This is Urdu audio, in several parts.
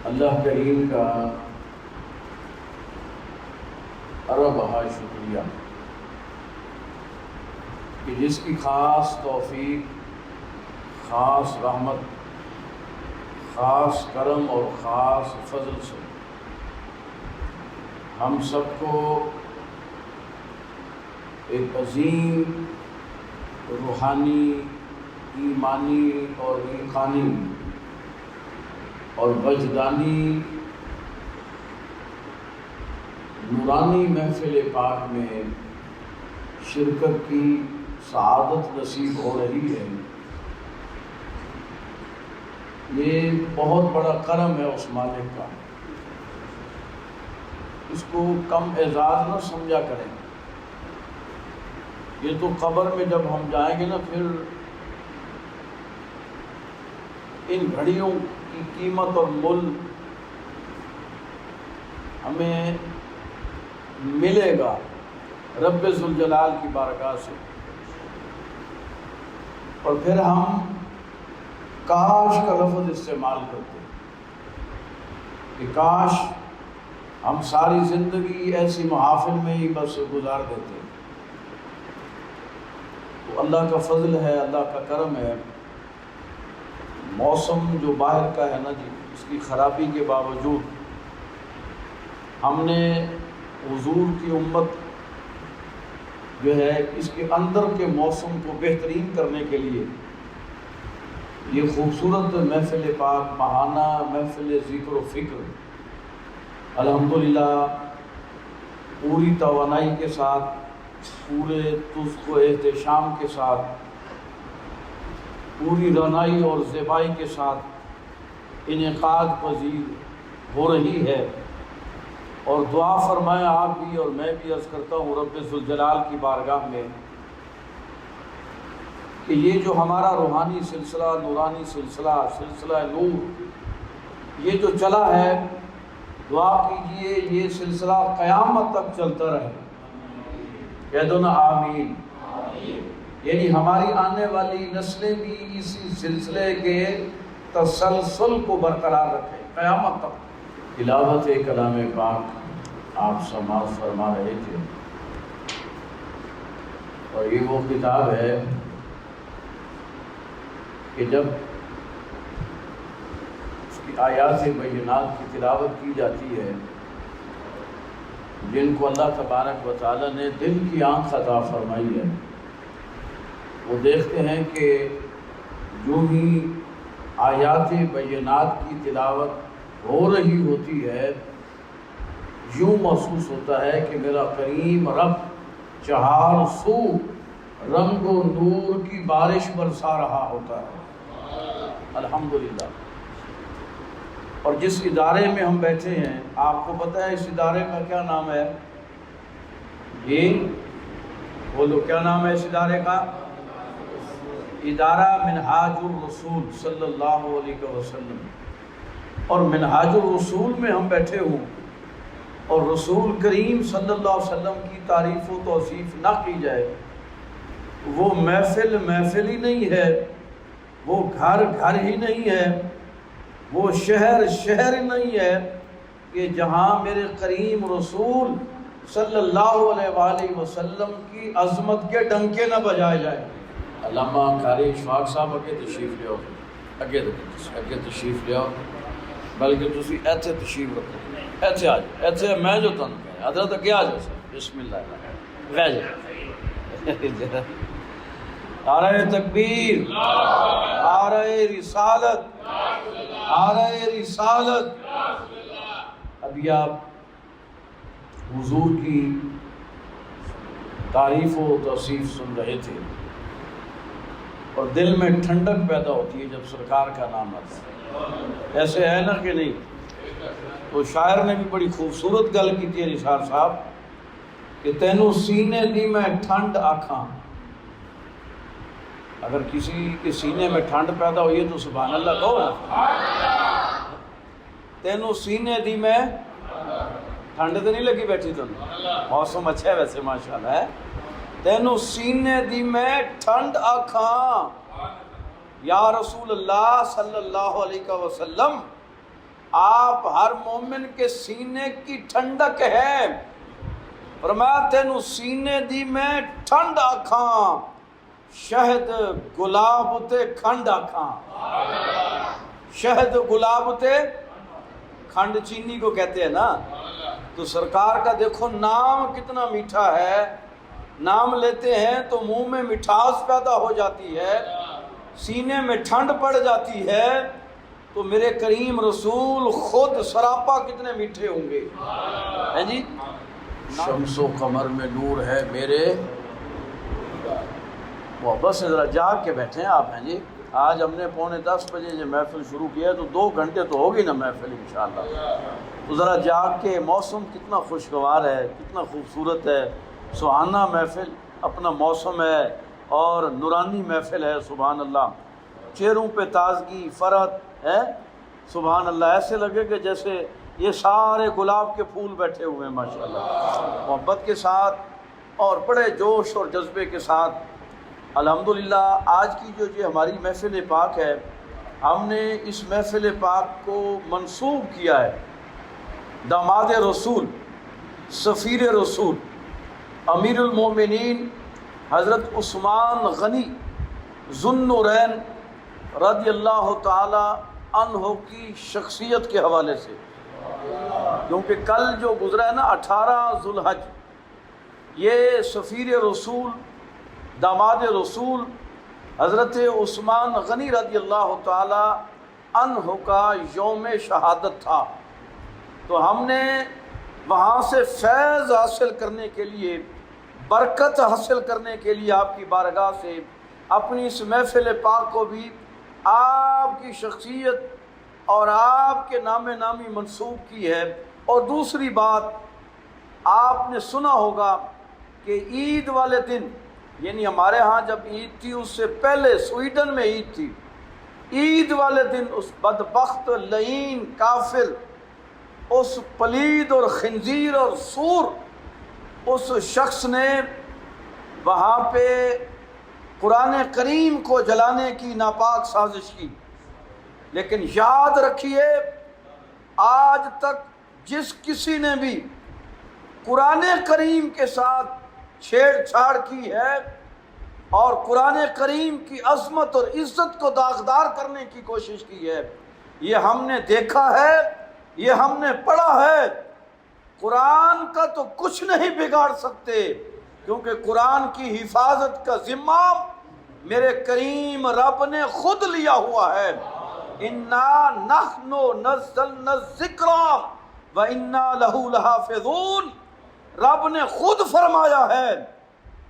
اللہ کریم کا ارب بہا شکریہ کہ جس کی خاص توفیق، خاص رحمت، خاص کرم اور خاص فضل سے ہم سب کو ایک عظیم روحانی، ایمانی اور ایقانی اور وجدانی نورانی محفل پاک میں شرکت کی سعادت نصیب ہو رہی ہے۔ یہ بہت بڑا کرم ہے اس مالک کا، اس کو کم اعزاز نہ سمجھا کریں۔ یہ تو قبر میں جب ہم جائیں گے نا، پھر ان گھڑیوں کی قیمت اور مول ہمیں ملے گا رب ذوالجلال کی بارگاہ سے، اور پھر ہم کاش کا لفظ استعمال کرتے کہ کاش ہم ساری زندگی ایسی محافل میں ہی بس گزار دیتے۔ تو اللہ کا فضل ہے، اللہ کا کرم ہے۔ موسم جو باہر کا ہے نا جی، اس کی خرابی کے باوجود ہم نے حضور کی امت جو ہے اس کے اندر کے موسم کو بہترین کرنے کے لیے یہ خوبصورت محفل پاک، ماہانہ محفل ذکر و فکر الحمدللہ پوری توانائی کے ساتھ، پورے تزک و احتشام کے ساتھ، پوری رونائی اور زیبائی کے ساتھ انعقاد پذیر ہو رہی ہے۔ اور دعا فرمائیں آپ بھی اور میں بھی عرض کرتا ہوں رب ذوالجلال کی بارگاہ میں کہ یہ جو ہمارا روحانی سلسلہ، نورانی سلسلہ، سلسلہ نور یہ جو چلا ہے، دعا کیجئے یہ سلسلہ قیامت تک چلتا رہے۔ کہہ دو نا آمین۔ یعنی ہماری آنے والی نسلیں بھی اسی سلسلے کے تسلسل کو برقرار رکھیں قیامت تک۔ تلاوت کلام پاک آپ سماعت فرما رہے تھے، اور یہ وہ کتاب ہے کہ جب اس کی آیات بینات کی تلاوت کی جاتی ہے، جن کو اللہ تبارک و تعالی نے دل کی آنکھ عطا فرمائی ہے، وہ دیکھتے ہیں کہ جو ہی آیات بینات کی تلاوت ہو رہی ہوتی ہے، یوں محسوس ہوتا ہے کہ میرا کریم رب چہار سو رنگ و نور کی بارش برسا رہا ہوتا ہے۔ الحمدللہ۔ اور جس ادارے میں ہم بیٹھے ہیں، آپ کو پتہ ہے اس ادارے کا کیا نام ہے؟ بولو کیا نام ہے اس ادارے کا؟ ادارہ منہاج الرسول صلی اللہ علیہ وسلم۔ اور منہاج الرسول میں ہم بیٹھے ہوں اور رسول کریم صلی اللہ علیہ وسلم کی تعریف و توصیف نہ کی جائے، وہ محفل محفل ہی نہیں ہے، وہ گھر گھر ہی نہیں ہے، وہ شہر شہر نہیں ہے کہ جہاں میرے کریم رسول صلی اللہ علیہ وآلہ وسلم کی عظمت کے ڈنکے نہ بجائے جائیں۔ علامہ قاری اشفاق صاحب اگے تشریف لے آؤ، اگے تشریف لے آؤ، بلکہ تسی ایتھے تشریف رکھو، ایتھے آ جاؤ، ایتھے میں جو تنوں کہہ حضرت اگے آ جاؤ، بسم اللہ بہ جاؤ۔ نعرہ تکبیر، نعرہ رسالت، نعرہ رسالت۔ ابھی آپ حضور کی تعریف و توصیف سن رہے تھے، اور دل میں ٹھنڈک پیدا ہوتی ہے جب سرکار کا نام آتا ہے۔ ایسے ہے نا کہ نہیں؟ تو شاعر نے بھی بڑی خوبصورت گل کی تھی نثار صاحب کہ تینوں سینے دی میں ٹھنڈ آکھاں۔ اگر کسی کے سینے میں ٹھنڈ پیدا ہوئی ہے تو سبحان اللہ کہو نا۔ تینوں سینے دی میں ٹھنڈ تو نہیں لگی بیٹھی تمہیں؟ موسم اچھا ہے ویسے ماشاءاللہ ہے۔ تینوں سینے دی میں ٹھنڈ آکھاں یا رسول اللہ صلی اللہ علیہ وسلم، آپ ہر مومن کے سینے کی ٹھنڈک ہے۔ فرمایا تینوں سینے دی میں ٹھنڈ آکھاں، شہد گلاب تے کھنڈ آکھاں۔ شہد گلاب تے کھنڈ چینی کو کہتے ہیں نا، تو سرکار کا دیکھو نام کتنا میٹھا ہے، نام لیتے ہیں تو منہ میں مٹھاس پیدا ہو جاتی ہے، سینے میں ٹھنڈ پڑ جاتی ہے، تو میرے کریم رسول خود سراپا کتنے میٹھے ہوں گے، ہیں جی۔ شمس و قمر میں نور ہے میرے، وہ بس ذرا جاگ کے بیٹھے ہیں آپ، ہیں جی۔ آج ہم نے 9:45 جو محفل شروع کیا ہے تو 2 گھنٹے تو ہوگی نا محفل انشاءاللہ، تو ذرا جاگ کے، موسم کتنا خوشگوار ہے، کتنا خوبصورت ہے، سہانا محفل اپنا موسم ہے اور نورانی محفل ہے، سبحان اللہ۔ چہروں پہ تازگی، فرحت ہے، سبحان اللہ، ایسے لگے کہ جیسے یہ سارے گلاب کے پھول بیٹھے ہوئے ہیں ماشاءاللہ، محبت کے ساتھ اور بڑے جوش اور جذبے کے ساتھ۔ الحمدللہ آج کی جو ہماری محفل پاک ہے، ہم نے اس محفل پاک کو منسوب کیا ہے داماد رسول، سفیر رسول، امیر المومنین حضرت عثمان غنی ذو النورین رضی اللہ تعالی عنہ کی شخصیت کے حوالے سے، کیونکہ کل جو گزرا ہے نا 18 ذو الحج، یہ سفیر رسول، داماد رسول حضرت عثمان غنی رضی اللہ تعالی عنہ کا یوم شہادت تھا، تو ہم نے وہاں سے فیض حاصل کرنے کے لیے، برکت حاصل کرنے کے لیے آپ کی بارگاہ سے اپنی اس محفل پاک کو بھی آپ کی شخصیت اور آپ کے نام نامی منسوب کی ہے۔ اور دوسری بات، آپ نے سنا ہوگا کہ عید والے دن، یعنی ہمارے ہاں جب عید تھی اس سے پہلے سویڈن میں عید تھی، عید والے دن اس بدبخت لعین کافر، اس پلید اور خنزیر اور سور، اس شخص نے وہاں پہ قرآن کریم کو جلانے کی ناپاک سازش کی، لیکن یاد رکھیے آج تک جس کسی نے بھی قرآن کریم کے ساتھ چھیڑ چھاڑ کی ہے اور قرآن کریم کی عظمت اور عزت کو داغدار کرنے کی کوشش کی ہے، یہ ہم نے دیکھا ہے، یہ ہم نے پڑھا ہے۔ قرآن کا تو کچھ نہیں بگاڑ سکتے، کیونکہ قرآن کی حفاظت کا ذمہ میرے کریم رب نے خود لیا ہوا ہے۔ اِنَّا نَحْنُ نَزَّلْنَا الذِّكْرَ وَإِنَّا لَهُ لَحَافِظُونَ، رب نے خود فرمایا ہے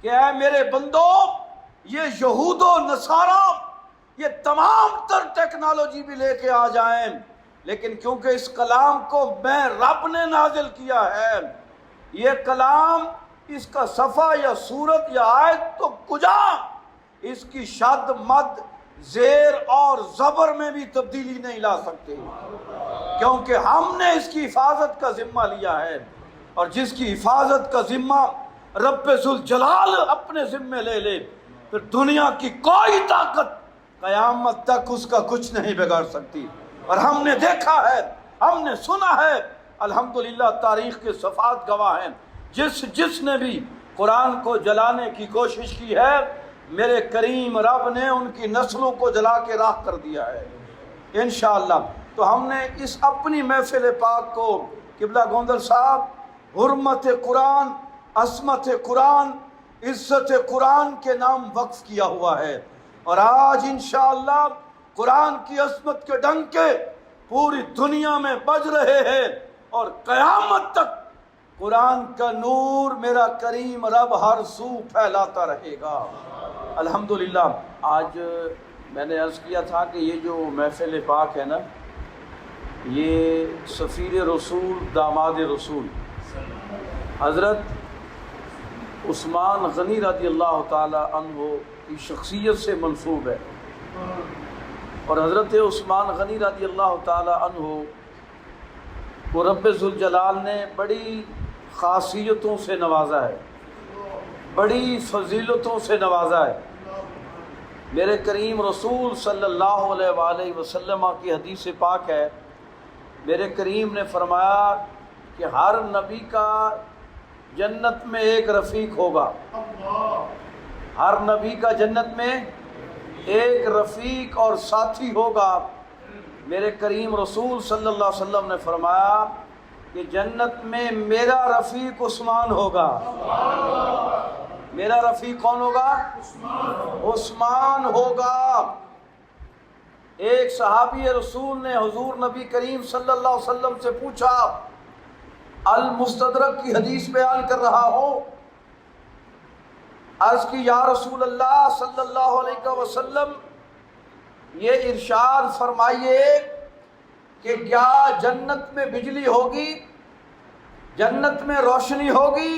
کہ اے میرے بندو، یہ یہود و نصارہ یہ تمام تر ٹیکنالوجی بھی لے کے آ جائیں، لیکن کیونکہ اس کلام کو میں رب نے نازل کیا ہے، یہ کلام، اس کا صفحہ یا سورت یا آیت تو کجا اس کی شد مد زیر اور زبر میں بھی تبدیلی نہیں لا سکتے، کیونکہ ہم نے اس کی حفاظت کا ذمہ لیا ہے، اور جس کی حفاظت کا ذمہ رب ذوالجلال اپنے ذمے لے لے، پھر دنیا کی کوئی طاقت قیامت تک اس کا کچھ نہیں بگاڑ سکتی۔ اور ہم نے دیکھا ہے، ہم نے سنا ہے، الحمدللہ تاریخ کے صفحات گواہ ہیں، جس نے بھی قرآن کو جلانے کی کوشش کی ہے، میرے کریم رب نے ان کی نسلوں کو جلا کے راکھ کر دیا ہے انشاءاللہ۔ تو ہم نے اس اپنی محفل پاک کو قبلہ گوندل صاحب حرمت قرآن، عظمت قرآن، عزت قرآن کے نام وقف کیا ہوا ہے، اور آج انشاءاللہ قرآن کی عظمت کے ڈنکے پوری دنیا میں بج رہے ہیں، اور قیامت تک قرآن کا نور میرا کریم رب ہر سو پھیلاتا رہے گا الحمدللہ۔ آج میں نے عرض کیا تھا کہ یہ جو محفل پاک ہے نا، یہ سفیر رسول، داماد رسول حضرت عثمان غنی رضی اللہ تعالی عنہ کی شخصیت سے منسوب ہے، اور حضرت عثمان غنی رضی اللہ تعالی عنہ کو رب ذوالجلال نے بڑی خاصیتوں سے نوازا ہے، بڑی فضیلتوں سے نوازا ہے۔ میرے کریم رسول صلی اللہ علیہ وآلہ وسلم کی حدیث پاک ہے میرے کریم نے فرمایا کہ ہر نبی کا جنت میں ایک رفیق ہوگا، ہر نبی کا جنت میں ایک رفیق اور ساتھی ہوگا۔ میرے کریم رسول صلی اللہ علیہ وسلم نے فرمایا کہ جنت میں میرا رفیق عثمان ہوگا۔ میرا رفیق کون ہوگا؟ عثمان ہوگا۔ ایک صحابی رسول نے حضور نبی کریم صلی اللہ علیہ وسلم سے پوچھا، المستدرک کی حدیث بیان کر رہا ہوں، عرض کی یا رسول اللہ صلی اللہ علیہ وسلم یہ ارشاد فرمائیے کہ کیا جنت میں بجلی ہوگی، جنت میں روشنی ہوگی،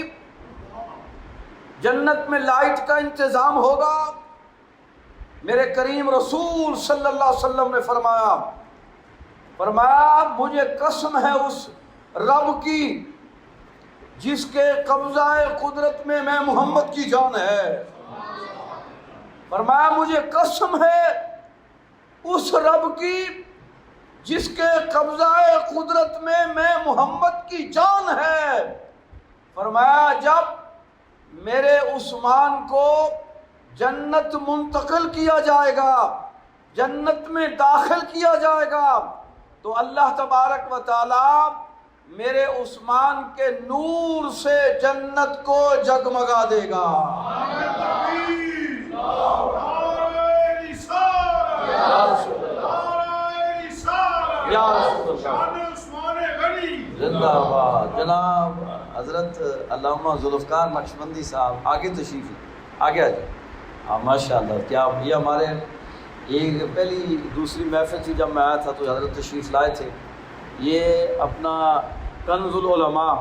جنت میں لائٹ کا انتظام ہوگا؟ میرے کریم رسول صلی اللہ علیہ وسلم نے فرمایا مجھے قسم ہے اس رب کی جس کے قبضہ قدرت میں محمد کی جان ہے۔ فرمایا مجھے قسم ہے اس رب کی جس کے قبضہ قدرت میں محمد کی جان ہے۔ فرمایا جب میرے عثمان کو جنت منتقل کیا جائے گا، جنت میں داخل کیا جائے گا، تو اللہ تبارک و تعالی میرے عثمان کے نور سے جنت کو جگمگا دے گا۔ یا رسول اللہ زندہ باد۔ جناب حضرت علامہ ذوالفقار نقشبندی صاحب آگے تشریف آگے آ جائیں۔ ہاں ماشاء اللہ، کیا یہ ہمارے ایک پہلی دوسری محفل تھی جب میں آیا تھا تو حضرت تشریف لائے تھے۔ یہ اپنا کنز العلماء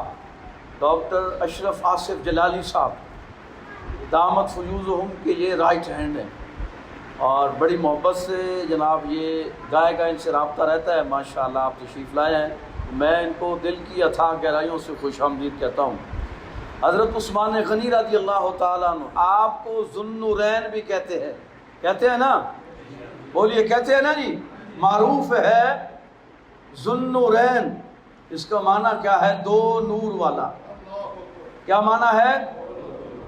ڈاکٹر اشرف آصف جلالی صاحب دامت فیوزہم کے یہ رائٹ ہینڈ ہیں، اور بڑی محبت سے جناب یہ گائے ان سے رابطہ رہتا ہے۔ ماشاءاللہ آپ تشریف لائے ہیں، میں ان کو دل کی اتھاہ گہرائیوں سے خوش آمدید کہتا ہوں۔ حضرت عثمان غنی رضی اللہ تعالیٰ عنہ آپ کو ذو النورین بھی کہتے ہیں نا، بولیے کہتے ہیں نا جی، معروف ہے ذو النورین۔ اس کا معنی کیا ہے؟ دو نور والا۔ کیا معنی ہے؟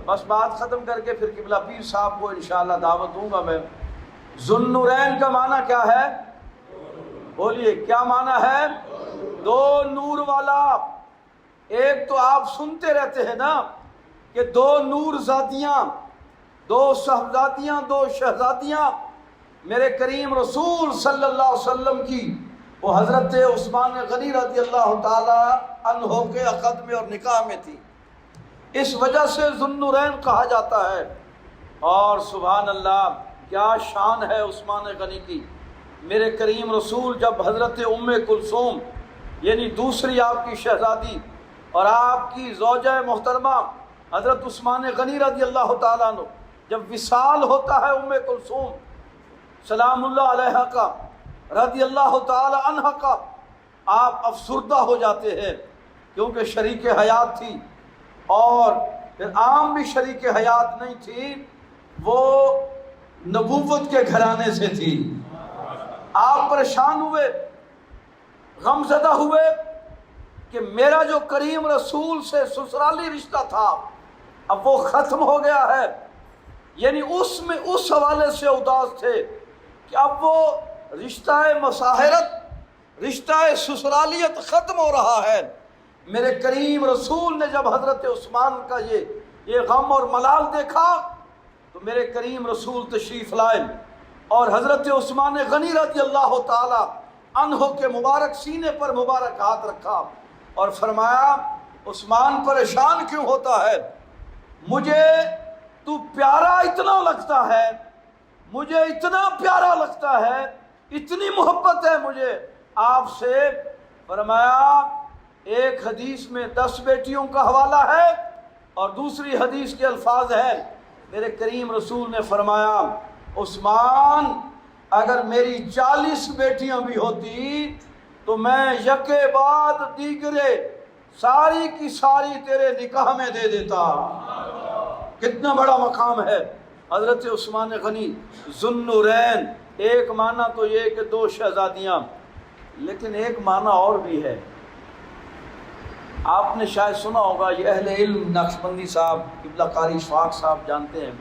بس بات ختم کر کے پھر قبلہ پیر صاحب کو انشاءاللہ دعوت دوں گا میں۔ ذو النورین کا معنی کیا ہے؟ بولیے کیا معنی ہے؟ دو نور والا۔ ایک تو آپ سنتے رہتے ہیں نا کہ دو نور زادیاں، دو صاحبزادیاں، دو شہزادیاں میرے کریم رسول صلی اللہ علیہ وسلم کی وہ حضرت عثمان غنی رضی اللہ تعالی عنہ کے عقد میں اور نکاح میں تھی، اس وجہ سے ذو النورین کہا جاتا ہے۔ اور سبحان اللہ کیا شان ہے عثمان غنی کی۔ میرے کریم رسول جب حضرت ام کلثوم یعنی دوسری آپ کی شہزادی اور آپ کی زوجہ محترمہ حضرت عثمان غنی رضی اللہ تعالیٰ عنہ جب وصال ہوتا ہے ام کلثوم سلام اللہ علیہ کا رضی اللہ تعالی عنہ کا، آپ افسردہ ہو جاتے ہیں کیونکہ شریک حیات تھی، اور پھر عام بھی شریک حیات نہیں تھی، وہ نبوت کے گھرانے سے تھی۔ آپ پریشان ہوئے، غمزدہ ہوئے کہ میرا جو کریم رسول سے سسرالی رشتہ تھا اب وہ ختم ہو گیا ہے، یعنی اس حوالے سے اداس تھے کہ اب وہ رشتہ مساہرت، رشتہ سسرالیت ختم ہو رہا ہے۔ میرے کریم رسول نے جب حضرت عثمان کا یہ غم اور ملال دیکھا تو میرے کریم رسول تشریف لائے اور حضرت عثمان غنی رضی اللہ تعالی عنہ کے مبارک سینے پر مبارک ہاتھ رکھا اور فرمایا عثمان پریشان کیوں ہوتا ہے؟ مجھے تو پیارا اتنا لگتا ہے، مجھے اتنا پیارا لگتا ہے، اتنی محبت ہے مجھے آپ سے۔ فرمایا ایک حدیث میں 10 بیٹیوں کا حوالہ ہے اور دوسری حدیث کے الفاظ ہیں، میرے کریم رسول نے فرمایا عثمان اگر میری 40 بیٹیاں بھی ہوتی تو میں یکے بعد دیگرے ساری کی ساری تیرے نکاح میں دے دیتا۔ کتنا بڑا مقام ہے حضرت عثمان غنی ذو النورین۔ ایک معنی تو یہ کہ دو شہزادیاں، لیکن ایک معنی اور بھی ہے. آپ نے شاید سنا ہوگا، یہ اہل علم نقشبندی صاحب قبلہ قاری اشفاق صاحب جانتے ہیں،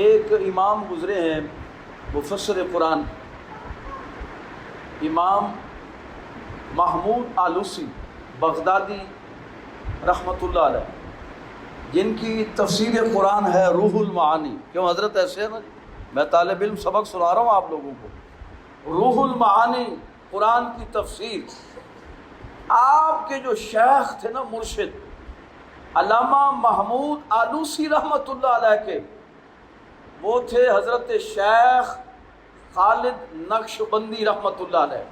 ایک امام گزرے ہیں مفسر قرآن، امام محمود آلوسی بغدادی رحمۃ اللہ علیہ، جن کی تفسیر قرآن ہے روح المعانی. کیوں حضرت ایسے ہے نا، میں طالب علم سبق سنا رہا ہوں آپ لوگوں کو. روح المعانی قرآن کی تفسیر. آپ کے جو شیخ تھے نا، مرشد علامہ محمود آلوسی رحمۃ اللہ علیہ کے، وہ تھے حضرت شیخ خالد نقشبندی رحمۃ اللہ علیہ.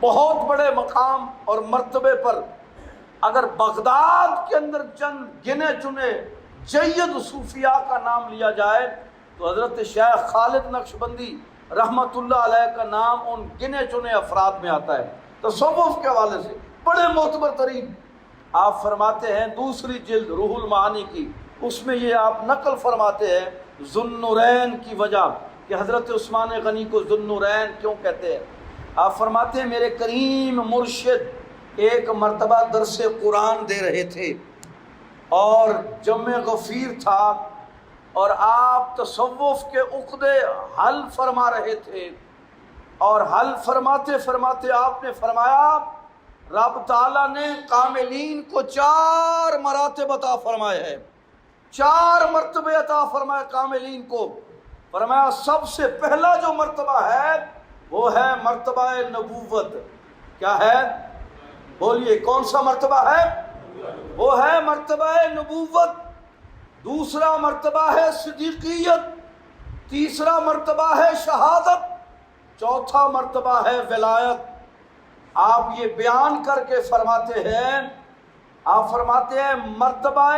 بہت بڑے مقام اور مرتبے پر اگر بغداد کے اندر چند گنے چنے جید صوفیاء کا نام لیا جائے تو حضرت شیخ خالد نقشبندی رحمۃ اللہ علیہ کا نام ان گنے چنے افراد میں آتا ہے. تصوف کے حوالے سے بڑے معتبر ترین. آپ فرماتے ہیں دوسری جلد روح المعانی کی، اس میں یہ آپ نقل فرماتے ہیں ذوالنورین کی وجہ کہ حضرت عثمان غنی کو ذوالنورین کیوں کہتے ہیں. آپ فرماتے ہیں میرے کریم مرشد ایک مرتبہ درس قرآن دے رہے تھے اور جمع غفیر تھا، اور آپ تصوف کے عقدے حل فرما رہے تھے، اور حل فرماتے فرماتے آپ نے فرمایا رب تعالیٰ نے کاملین کو 4 مراتب عطا فرمائے ہیں، 4 مرتبے عطا فرمائے کاملین کو. فرمایا سب سے پہلا جو مرتبہ ہے وہ ہے مرتبہ نبوت. کیا ہے؟ بولیے کون سا مرتبہ ہے؟ وہ ہے مرتبہ نبوت. دوسرا مرتبہ ہے صدیقیت، تیسرا مرتبہ ہے شہادت، چوتھا مرتبہ ہے ولایت. آپ یہ بیان کر کے فرماتے ہیں، آپ فرماتے ہیں مرتبہ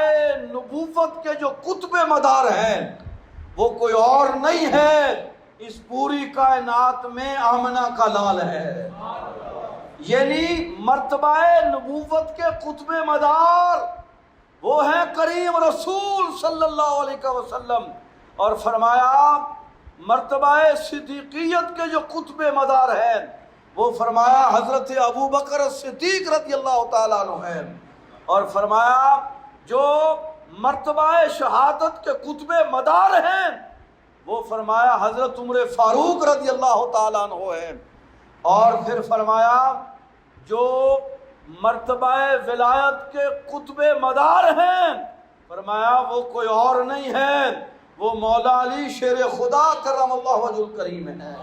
نبوت کے جو قطب مدار ہیں وہ کوئی اور نہیں ہے، اس پوری کائنات میں آمنہ کا لال ہے. یعنی مرتبہ نبوت کے قطب مدار وہ ہیں کریم رسول صلی اللہ علیہ وسلم. اور فرمایا مرتبہ صدیقیت کے جو قطب مدار ہیں وہ فرمایا حضرت ابو بکر صدیق رضی اللہ تعالیٰ عنہ ہیں. اور فرمایا جو مرتبہ شہادت کے قطب مدار ہیں وہ فرمایا حضرت عمر فاروق رضی اللہ تعالیٰ عنہ ہیں. اور پھر فرمایا جو مرتبہ ولایت کے قطب مدار ہیں فرمایا وہ کوئی اور نہیں ہے، وہ مولا علی شیر خدا کرم اللہ وجہ الکریم ہے.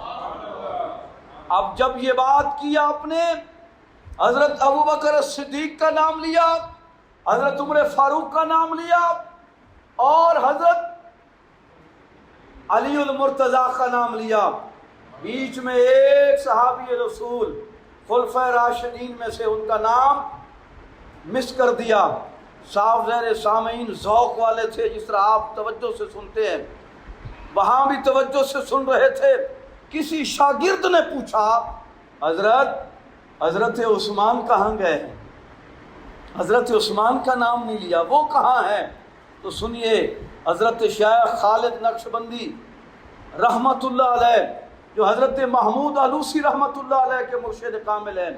اب جب یہ بات کی آپ نے، حضرت ابو بکر صدیق کا نام لیا، حضرت عمر فاروق کا نام لیا، اور حضرت علی المرتضیٰ کا نام لیا، بیچ میں ایک صحابی رسول خلفۂ راشدین میں سے ان کا نام مس کر دیا. صاف ظاہر سامعین ذوق والے تھے، جس طرح آپ توجہ سے سنتے ہیں وہاں بھی توجہ سے سن رہے تھے. کسی شاگرد نے پوچھا حضرت عثمان کہاں گئے ہیں؟ حضرت عثمان کا نام نہیں لیا، وہ کہاں ہیں؟ تو سنیے حضرت شیخ خالد نقشبندی رحمت اللہ علیہ جو حضرت محمود آلوسی رحمت اللہ علیہ کے مرشد کامل ہیں،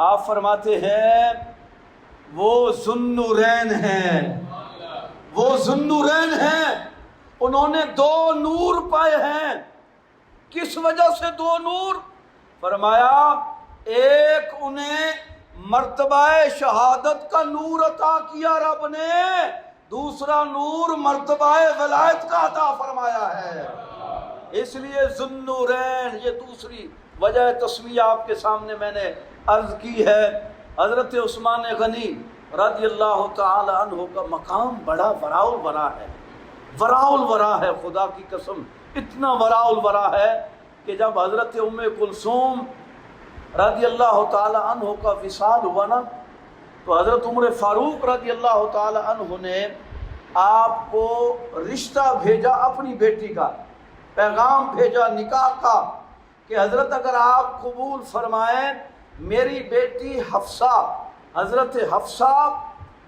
آپ فرماتے ہیں وہ ذوالنورین ہیں، وہ ذوالنورین ہیں. انہوں نے 2 نور پائے ہیں. کس وجہ سے 2 نور؟ فرمایا ایک انہیں مرتبہ شہادت کا نور عطا کیا رب نے، دوسرا نور مرتبہ ولایت کا عطا فرمایا ہے. اس لیے ذوالنورین، یہ دوسری وجہ تسمیہ آپ کے سامنے میں نے عرض کی ہے. حضرت عثمان غنی رضی اللہ تعالی عنہ کا مقام بڑا وراء الورا ہے، وراء الورا ہے. خدا کی قسم اتنا وراء الورا ہے کہ جب حضرت ام کلثوم رضی اللہ تعالی عنہ کا وصال ہوا نا تو حضرت عمر فاروق رضی اللہ تعالی عنہ نے آپ کو رشتہ بھیجا، اپنی بیٹی کا پیغام بھیجا نکاح کا کہ حضرت اگر آپ قبول فرمائیں میری بیٹی حفصہ، حضرت حفصہ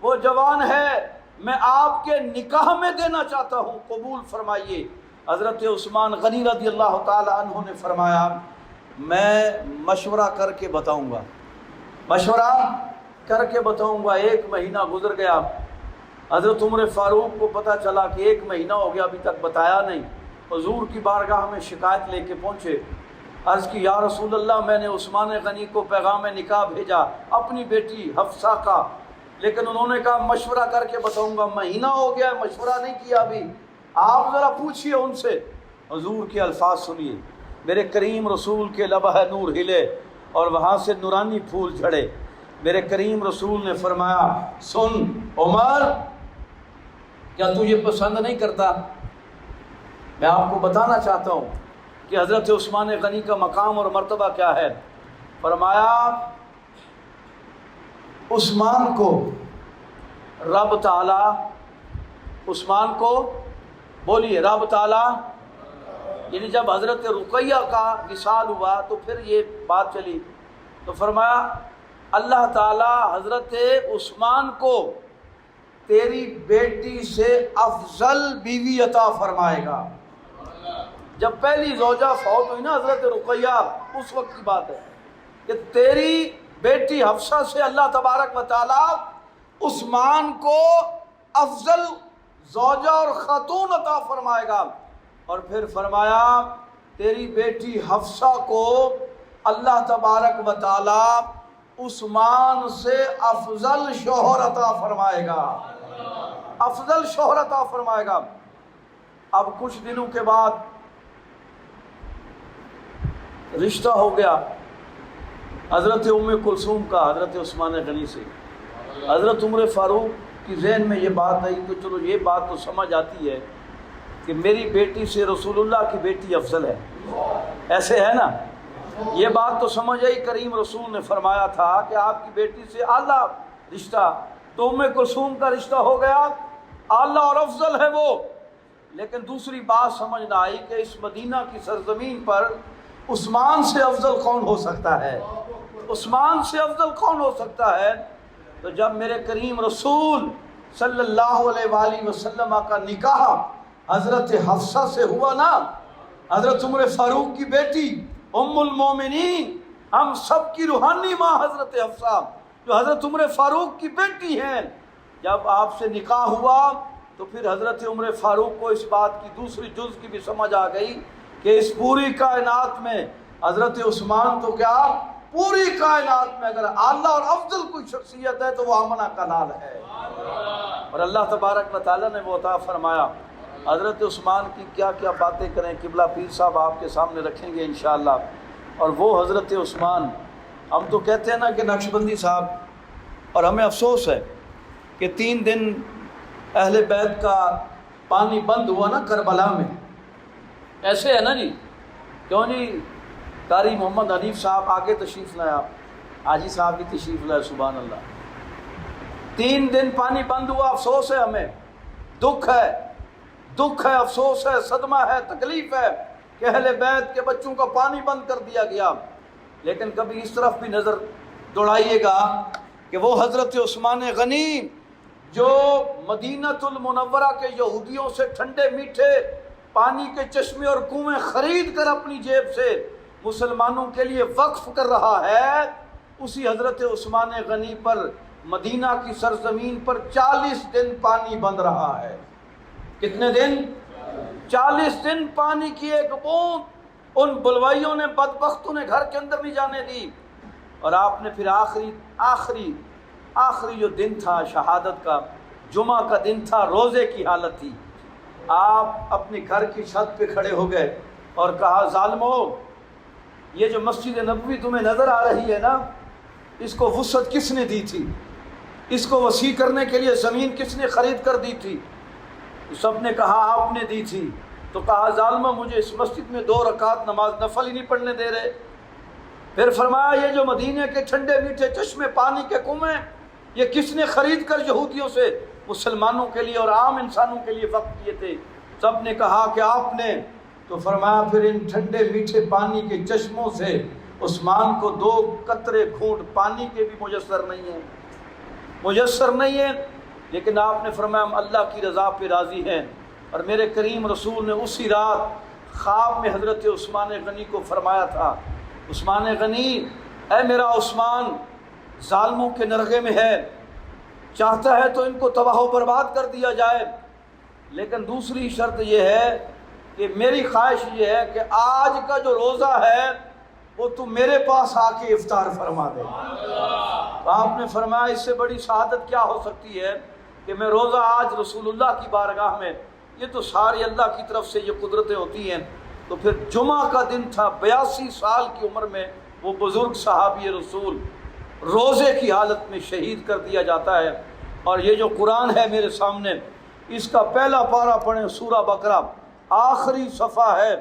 وہ جوان ہے، میں آپ کے نکاح میں دینا چاہتا ہوں، قبول فرمائیے. حضرت عثمان غنی رضی اللہ تعالی عنہ نے فرمایا میں مشورہ کر کے بتاؤں گا، مشورہ کر کے بتاؤں گا۔ 1 مہینہ گزر گیا، حضرت عمر فاروق کو پتہ چلا کہ 1 مہینہ ہو گیا ابھی تک بتایا نہیں۔ حضور کی بارگاہ میں شکایت لے کے پہنچے، عرض کی یا رسول اللہ میں نے عثمان غنی کو پیغام نکاح بھیجا اپنی بیٹی حفصہ کا، لیکن انہوں نے کہا مشورہ کر کے بتاؤں گا، مہینہ ہو گیا مشورہ نہیں کیا ابھی، آپ ذرا پوچھئے ان سے۔ حضور کے الفاظ سنیے، میرے کریم رسول کے لبہ نور ہلے اور وہاں سے نورانی پھول جھڑے۔ میرے کریم رسول نے فرمایا سن عمر، کیا تو یہ پسند نہیں کرتا؟ میں آپ کو بتانا چاہتا ہوں کہ حضرت عثمان غنی کا مقام اور مرتبہ کیا ہے۔ فرمایا عثمان کو رب تعالی، عثمان کو بولیے رب تعالی، یعنی جب حضرت رقیہ کا وصال ہوا تو پھر یہ بات چلی، تو فرمایا اللہ تعالی حضرت عثمان کو تیری بیٹی سے افضل بیوی عطا فرمائے گا۔ جب پہلی زوجہ فوت ہوئی نا حضرت رقیہ، اس وقت کی بات ہے کہ تیری بیٹی حفصہ سے اللہ تبارک و تعالی عثمان کو افضل زوجہ اور خاتون عطا فرمائے گا۔ اور پھر فرمایا تیری بیٹی حفصہ کو اللہ تبارک و تعالی عثمان سے افضل شوہر عطا فرمائے گا، افضل شوہر عطا فرمائے گا۔ اب کچھ دنوں کے بعد رشتہ ہو گیا حضرت ام کلثوم کا حضرت عثمان غنی سے۔ حضرت عمر فاروق کی ذہن میں یہ بات آئی تو چلو یہ بات تو سمجھ آتی ہے کہ میری بیٹی سے رسول اللہ کی بیٹی افضل ہے، ایسے ہے نا، یہ بات تو سمجھ آئی۔ کریم رسول نے فرمایا تھا کہ آپ کی بیٹی سے اعلیٰ رشتہ، تو ام کلثوم کا رشتہ ہو گیا، اعلیٰ اور افضل ہے وہ۔ لیکن دوسری بات سمجھ نہ آئی کہ اس مدینہ کی سرزمین پر عثمان سے افضل کون ہو سکتا ہے، عثمان سے افضل کون ہو سکتا ہے۔ تو جب میرے کریم رسول صلی اللہ علیہ وآلہ وسلم کا نکاح حضرت حفصہ سے ہوا نا، حضرت عمر فاروق کی بیٹی ام المومنین، ہم سب کی روحانی ماں حضرت حفصہ جو حضرت عمر فاروق کی بیٹی ہیں، جب آپ سے نکاح ہوا تو پھر حضرت عمر فاروق کو اس بات کی دوسری جز کی بھی سمجھ آ گئی کہ اس پوری کائنات میں حضرت عثمان تو کیا پوری کائنات میں اگر اعلیٰ اور افضل کوئی شخصیت ہے تو وہ آمنہ کا لال ہے، اور اللہ تبارک و تعالیٰ نے وہ عطا فرمایا۔ حضرت عثمان کی کیا کیا باتیں کریں، قبلہ پیر صاحب آپ کے سامنے رکھیں گے انشاءاللہ۔ اور وہ حضرت عثمان، ہم تو کہتے ہیں نا کہ نقشبندی صاحب، اور ہمیں افسوس ہے کہ 3 دن اہل بیت کا پانی بند ہوا نا کربلا میں، ایسے ہے نا جی، کیوں جی؟ قاری محمد حنیف صاحب آگے تشریف لائے، آپ حاجی صاحب بھی تشریف لائے، سبحان اللہ۔ 3 دن پانی بند ہوا، افسوس ہے، ہمیں دکھ ہے، دکھ ہے، افسوس ہے، صدمہ ہے، تکلیف ہے کہ اہل بیت کے بچوں کا پانی بند کر دیا گیا۔ لیکن کبھی اس طرف بھی نظر دوڑائیے گا کہ وہ حضرت عثمان غنی جو مدینۃ المنورہ کے یہودیوں سے ٹھنڈے میٹھے پانی کے چشمے اور کنویں خرید کر اپنی جیب سے مسلمانوں کے لیے وقف کر رہا ہے، اسی حضرت عثمان غنی پر مدینہ کی سرزمین پر 40 دن پانی بند رہا ہے۔ کتنے دن؟ 40 دن پانی کی ایک بوند ان بلوائیوں نے، بدبختوں نے گھر کے اندر نہیں جانے دی۔ اور آپ نے پھر آخری جو دن تھا شہادت کا، جمعہ کا دن تھا، روزے کی حالت تھی، آپ اپنے گھر کی چھت پہ کھڑے ہو گئے اور کہا ظالمو، یہ جو مسجد نبوی تمہیں نظر آ رہی ہے نا، اس کو وسعت کس نے دی تھی؟ اس کو وسیع کرنے کے لیے زمین کس نے خرید کر دی تھی؟ سب نے کہا آپ نے دی تھی۔ تو کہا ظالمہ، مجھے اس مسجد میں 2 رکعت نماز نفل ہی نہیں پڑھنے دے رہے۔ پھر فرمایا یہ جو مدینے کے ٹھنڈے میٹھے چشمے، پانی کے کنویں، یہ کس نے خرید کر یہودیوں سے مسلمانوں کے لیے اور عام انسانوں کے لیے وقف کیے تھے؟ سب نے کہا کہ آپ نے۔ تو فرمایا پھر ان ٹھنڈے میٹھے پانی کے چشموں سے عثمان کو 2 قطرے گھونٹ پانی کے بھی میسر نہیں ہیں۔ لیکن آپ نے فرمایا ہم اللہ کی رضا پہ راضی ہیں۔ اور میرے کریم رسول نے اسی رات خواب میں حضرت عثمان غنی کو فرمایا تھا عثمان غنی، اے میرا عثمان ظالموں کے نرغے میں ہے، چاہتا ہے تو ان کو تباہ و برباد کر دیا جائے، لیکن دوسری شرط یہ ہے کہ میری خواہش یہ ہے کہ آج کا جو روزہ ہے وہ تو میرے پاس آ کے افطار فرما دے۔ تو آپ نے فرمایا اس سے بڑی سعادت کیا ہو سکتی ہے کہ میں روزہ آج رسول اللہ کی بارگاہ میں، یہ تو ساری اللہ کی طرف سے یہ قدرتیں ہوتی ہیں۔ تو پھر جمعہ کا دن تھا، 82 سال کی عمر میں وہ بزرگ صحابی رسول روزے کی حالت میں شہید کر دیا جاتا ہے۔ اور یہ جو قرآن ہے میرے سامنے، اس کا پہلا پارہ پڑھیں، سورہ بقرہ، آخری صفحہ ہے،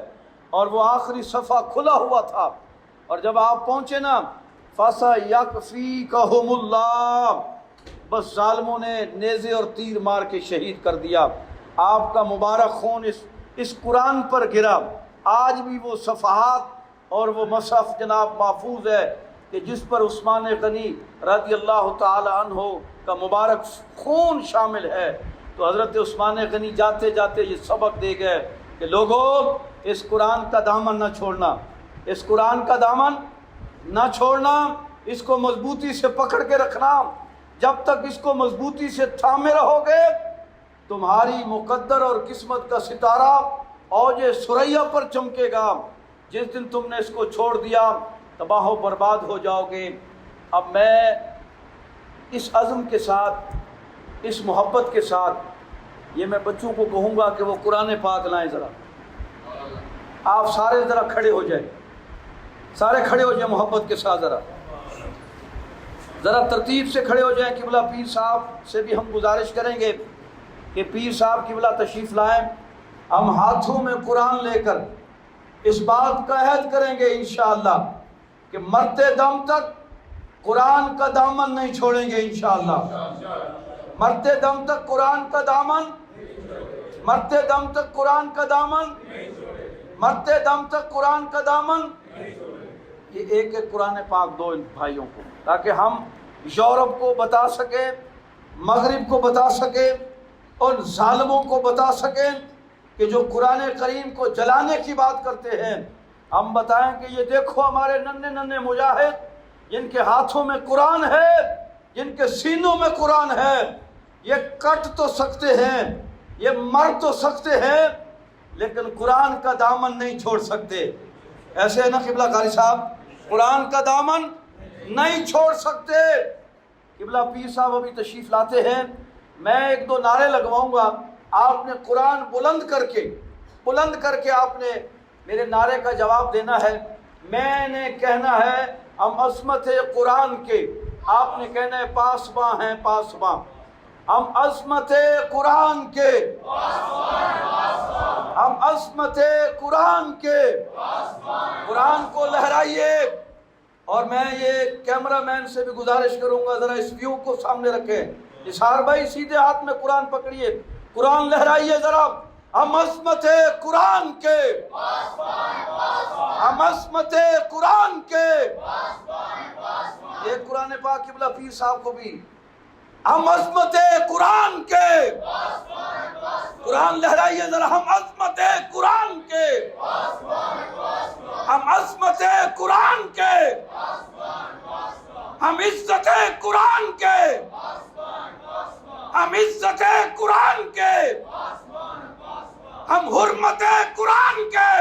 اور وہ آخری صفحہ کھلا ہوا تھا، اور جب آپ پہنچے نا فَسَيَكْفِيكَهُمُ اللَّهُ، بس ظالموں نے نیزے اور تیر مار کے شہید کر دیا۔ آپ کا مبارک خون اس قرآن پر گرا۔ آج بھی وہ صفحات اور وہ مصحف جناب محفوظ ہے کہ جس پر عثمان غنی رضی اللہ تعالی عنہ کا مبارک خون شامل ہے۔ تو حضرت عثمان غنی جاتے جاتے یہ سبق دے گئے کہ لوگوں اس قرآن کا دامن نہ چھوڑنا، اس قرآن کا دامن نہ چھوڑنا، اس کو مضبوطی سے پکڑ کے رکھنا۔ جب تک اس کو مضبوطی سے تھامے رہو گے تمہاری مقدر اور قسمت کا ستارہ اوج ثریا پر چمکے گا۔ جس دن تم نے اس کو چھوڑ دیا تباہ و برباد ہو جاؤ گے۔ اب میں اس عزم کے ساتھ، اس محبت کے ساتھ یہ میں بچوں کو کہوں گا کہ وہ قرآن پاک لائیں۔ ذرا آپ سارے ذرا کھڑے ہو جائیں، سارے کھڑے ہو جائیں محبت کے ساتھ، ذرا ترتیب سے کھڑے ہو جائیں۔ قبلہ پیر صاحب سے بھی ہم گزارش کریں گے کہ پیر صاحب قبلہ تشریف لائیں۔ ہم ہاتھوں میں قرآن لے کر اس بات کا عہد کریں گے انشاءاللہ کہ مرتے دم تک قرآن کا دامن نہیں چھوڑیں گے انشاءاللہ۔ مرتے دم تک قرآن کا دامن، مرتے دم تک قرآن کا دامن، مرتے دم تک قرآن کا دامن۔ یہ ایک ایک قرآن پاک دو ان بھائیوں کو، تاکہ ہم یورپ کو بتا سکیں، مغرب کو بتا سکیں، اور ظالموں کو بتا سکیں کہ جو قرآن کریم کو جلانے کی بات کرتے ہیں، ہم بتائیں کہ یہ دیکھو ہمارے ننھے ننھے مجاہد جن کے ہاتھوں میں قرآن ہے، جن کے سینوں میں قرآن ہے، یہ کٹ تو سکتے ہیں، یہ مر تو سکتے ہیں، لیکن قرآن کا دامن نہیں چھوڑ سکتے۔ ایسے ہے نا قبلہ قاری صاحب؟ قرآن کا دامن نہیں چھوڑ سکتے۔ قبلہ پیر صاحب ابھی تشریف لاتے ہیں، میں ایک دو نعرے لگواؤں گا، آپ نے قرآن بلند کر کے آپ نے میرے نعرے کا جواب دینا ہے۔ میں نے کہنا ہے ہم عظمت قرآن کے، آپ نے کہنا ہے پاسباں ہیں پاسباں۔ ہم عظمت قرآن کے، ہم عظمت قرآن کے، قرآن کو لہرائیے۔ اور میں یہ کیمرہ مین سے بھی گزارش کروں گا ذرا اس ویو کو سامنے رکھیں۔ نثار بھائی سیدھے ہاتھ میں قرآن پکڑیے، قرآن لہرائیے ذرا۔ ہم عظمت قرآن کے، ہم عظمت قرآن کے۔ ایک قرآن پاک قبلہ پیر صاحب کو بھی، ہم عظمت قرآن کے، قرآن لہرائیے ذرا۔ ہم عظمت قرآن کے، ہم عظمت قرآن کے، ہم عزت قرآن کے، ہم عزت قرآن کے، ہم حرمت قرآن کے،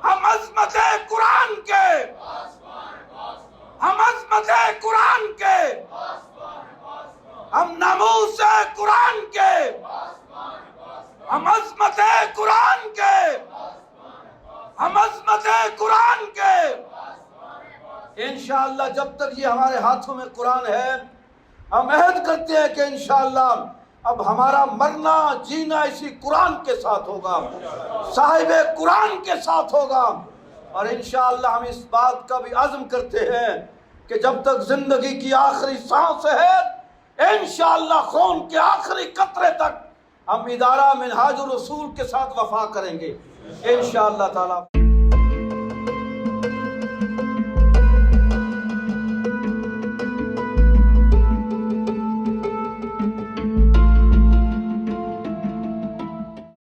ہم عظمت قرآن کے، ہم عظمت قرآن کے، ہم ناموس قرآن کے، ہم عظمت قرآن کے، ہم عظمت قرآن کے۔ انشاءاللہ جب تک یہ ہمارے ہاتھوں میں قرآن ہے، ہم عہد کرتے ہیں کہ انشاءاللہ اب ہمارا مرنا جینا اسی قرآن کے ساتھ ہوگا، صاحب قرآن کے ساتھ ہوگا۔ اور انشاءاللہ ہم اس بات کا بھی عزم کرتے ہیں کہ جب تک زندگی کی آخری سانس ہے، انشاءاللہ خون کے آخری قطرے تک ہم ادارہ منہاج الرسول کے ساتھ وفا کریں گے انشاءاللہ تعالی۔